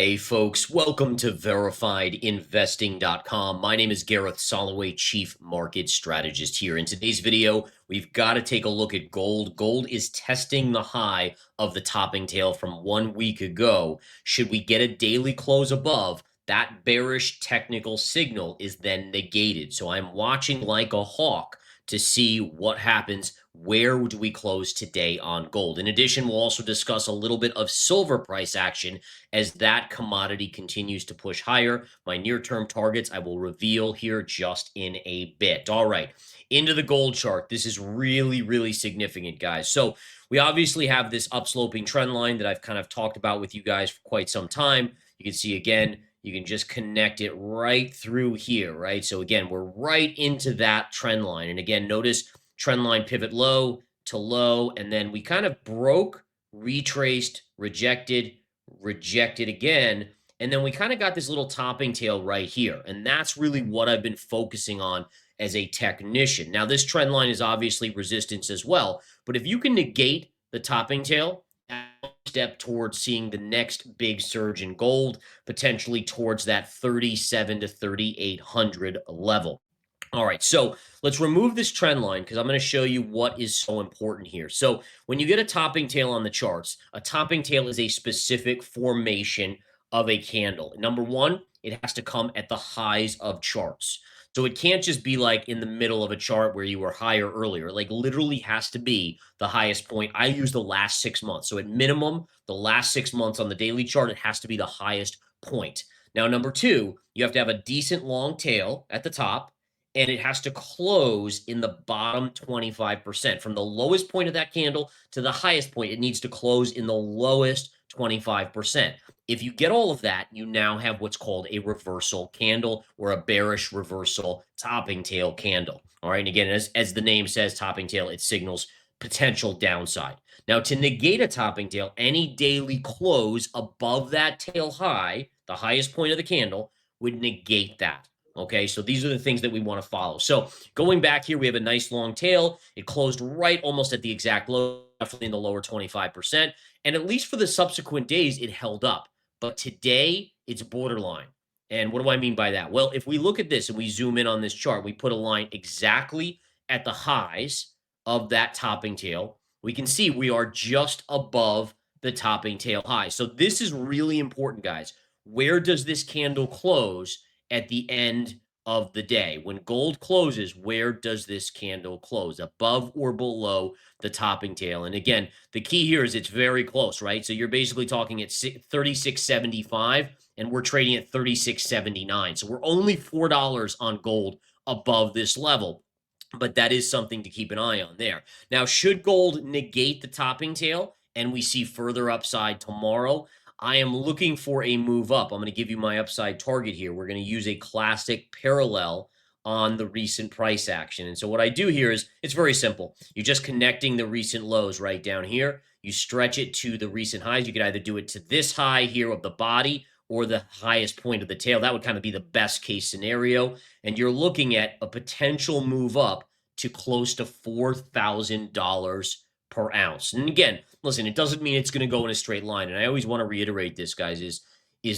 Hey folks, welcome to verifiedinvesting.com. My name is Gareth Soloway, Chief Market Strategist here. In today's video, we've got to take a look at gold. Gold is testing the high of the topping tail from 1 week ago. Should we get a daily close above, that bearish technical signal is then negated. So I'm watching like a hawk to see what happens. Where do we close today on gold? In addition, we'll also discuss a little bit of silver price action as that commodity continues to push higher. My near-term targets I will reveal here just in a bit. All right, into the gold chart. This is really, really significant, guys. So we obviously have this upsloping trend line that I've kind of talked about with you guys for quite some time. You can see again, you can just connect it right through here, right? So again, we're right into that trend line. And again, notice trend line pivot low to low, and then we kind of broke, retraced, rejected again, and then we kind of got this little topping tail right here. And that's really what I've been focusing on as a technician. Now, this trend line is obviously resistance as well, but if you can negate the topping tail, step towards seeing the next big surge in gold, potentially towards that 37 to 3,800 level. All right, so let's remove this trend line because I'm going to show you what is so important here. So when you get a topping tail on the charts, a topping tail is a specific formation of a candle. Number one, it has to come at the highs of charts. So it can't just be like in the middle of a chart where you were higher earlier. Like literally has to be the highest point. I use the last 6 months. So at minimum, the last 6 months on the daily chart, it has to be the highest point. Now, number two, you have to have a decent long tail at the top, and it has to close in the bottom 25%. From the lowest point of that candle to the highest point, it needs to close in the lowest 25%. If you get all of that, you now have what's called a reversal candle or a bearish reversal topping tail candle. All right. And again, as the name says, topping tail, it signals potential downside. Now, to negate a topping tail, any daily close above that tail high, the highest point of the candle, would negate that. Okay, so these are the things that we want to follow. So going back here, we have a nice long tail. It closed right almost at the exact low, definitely in the lower 25%. And at least for the subsequent days, it held up. But today, it's borderline. And what do I mean by that? Well, if we look at this and we zoom in on this chart, we put a line exactly at the highs of that topping tail. We can see we are just above the topping tail high. So this is really important, guys. Where does this candle close at the end of the day? When gold closes, where does this candle close? Above or below the topping tail? And again, the key here is it's very close, right? So you're basically talking at 36.75, and we're trading at 36.79. So we're only $4 on gold above this level. But that is something to keep an eye on there. Now, should gold negate the topping tail and we see further upside tomorrow, I am looking for a move up. I'm going to give you my upside target here. We're going to use a classic parallel on the recent price action. And so what I do here is it's very simple. You're just connecting the recent lows right down here. You stretch it to the recent highs. You could either do it to this high here of the body or the highest point of the tail. That would kind of be the best case scenario. And you're looking at a potential move up to close to $4,000 per ounce. And again, listen, it doesn't mean it's going to go in a straight line. And I always want to reiterate this, guys, is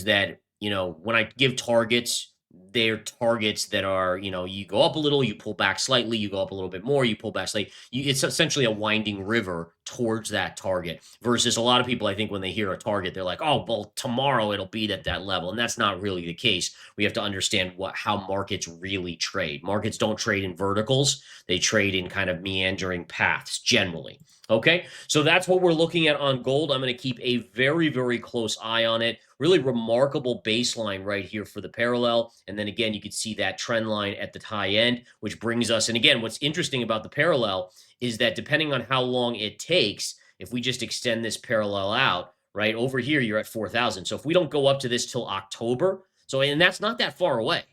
that, you know, when I give targets, they're targets that are, you know, you go up a little, you pull back slightly, you go up a little bit more, you pull back slightly. It's essentially a winding river towards that target versus a lot of people, I think when they hear a target, they're like, oh, well, tomorrow it'll be at that level. And that's not really the case. We have to understand how markets really trade. Markets don't trade in verticals. They trade in kind of meandering paths generally. Okay, so that's what we're looking at on gold. I'm going to keep a very, very close eye on it. Really remarkable baseline right here for the parallel. And then again, you can see that trend line at the high end, which brings us, and again, what's interesting about the parallel is that depending on how long it takes, if we just extend this parallel out, right, over here, you're at 4,000. So if we don't go up to this till October, so, and that's not that far away.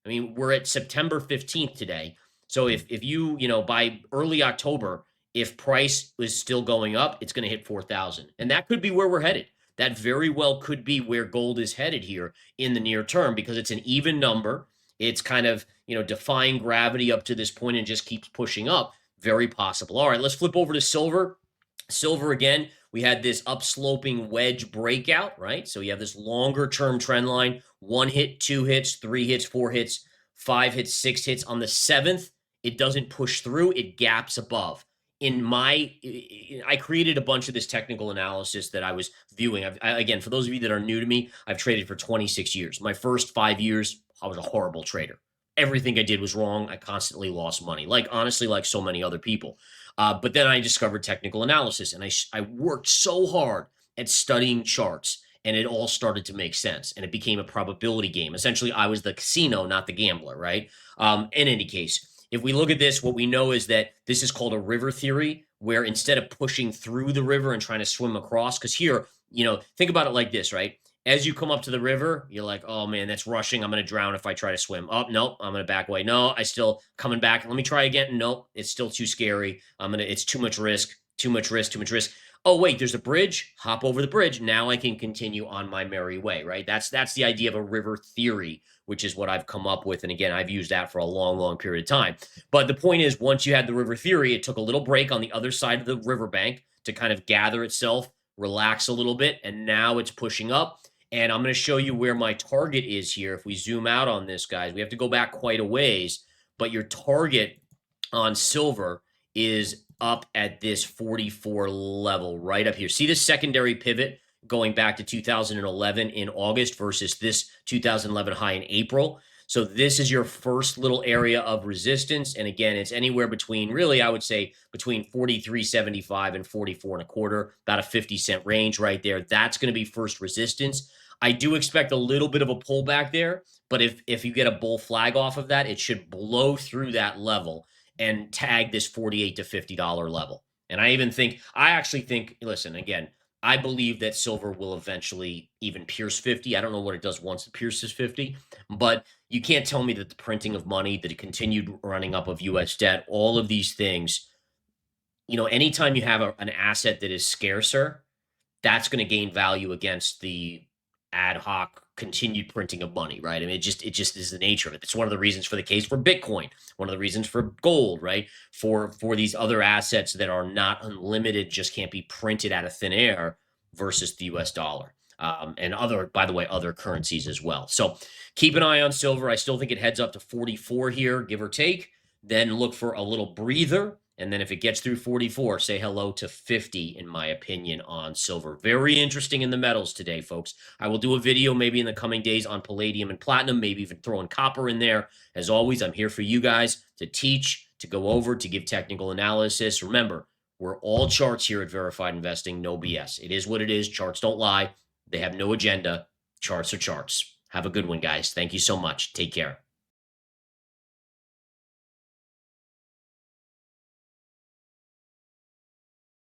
I mean, we're at September 15th today. So if you, you know, by early October, if price is still going up, it's going to hit 4,000. And that could be where we're headed. That very well could be where gold is headed here in the near term because it's an even number. It's kind of, you know, defying gravity up to this point and just keeps pushing up. Very possible. All right, let's flip over to silver. Silver again, we had this upsloping wedge breakout, right? So you have this longer term trend line, 1 hit, 2 hits, 3 hits, 4 hits, 5 hits, 6 hits. On the 7th, it doesn't push through, it gaps above. I created a bunch of this technical analysis that I was viewing. Again, for those of you that are new to me, I've traded for 26 years. My first 5 years, I was a horrible trader. Everything I did was wrong. I constantly lost money, honestly, like so many other people. But then I discovered technical analysis, and I worked so hard at studying charts, and it all started to make sense, and it became a probability game. Essentially, I was the casino, not the gambler, right? In any case, if we look at this, what we know is that this is called a river theory, where instead of pushing through the river and trying to swim across, because here, think about it like this, right? As you come up to the river, you're like, oh man, that's rushing. I'm going to drown if I try to swim. Oh, nope, I'm going to back away. No, I still coming back. Let me try again. Nope, it's still too scary. It's too much risk, too much risk, too much risk. Oh, wait, there's a bridge. Hop over the bridge. Now I can continue on my merry way, right? That's the idea of a river theory, which is what I've come up with. And again, I've used that for a long, long period of time. But the point is, once you had the river theory, it took a little break on the other side of the riverbank to kind of gather itself, relax a little bit, and now it's pushing up. And I'm going to show you where my target is here. If we zoom out on this, guys, we have to go back quite a ways, but your target on silver is up at this 44 level right up here. See this secondary pivot going back to 2011 in August versus this 2011 high in April. So this is your first little area of resistance. And again, it's anywhere between, really, I would say between 43.75 and 44 and a quarter, about a 50-cent range right there. That's going to be first resistance. I do expect a little bit of a pullback there, but if you get a bull flag off of that, it should blow through that level and tag this $48 to $50 level. And I actually think, listen, again, I believe that silver will eventually even pierce 50. I don't know what it does once it pierces 50, but you can't tell me that the printing of money, the continued running up of US debt, all of these things, anytime you have an asset that is scarcer, that's going to gain value against the ad hoc continued printing of money, right? I mean, it just is the nature of it. It's one of the reasons for the case for Bitcoin, one of the reasons for gold, right? For these other assets that are not unlimited, just can't be printed out of thin air versus the US dollar. And by the way, other currencies as well. So keep an eye on silver. I still think it heads up to 44 here, give or take. Then look for a little breather. And then if it gets through 44, say hello to 50, in my opinion, on silver. Very interesting in the metals today, folks. I will do a video maybe in the coming days on palladium and platinum, maybe even throwing copper in there. As always, I'm here for you guys to teach, to go over, to give technical analysis. Remember, we're all charts here at Verified Investing, no BS. It is what it is. Charts don't lie. They have no agenda. Charts are charts. Have a good one, guys. Thank you so much. Take care.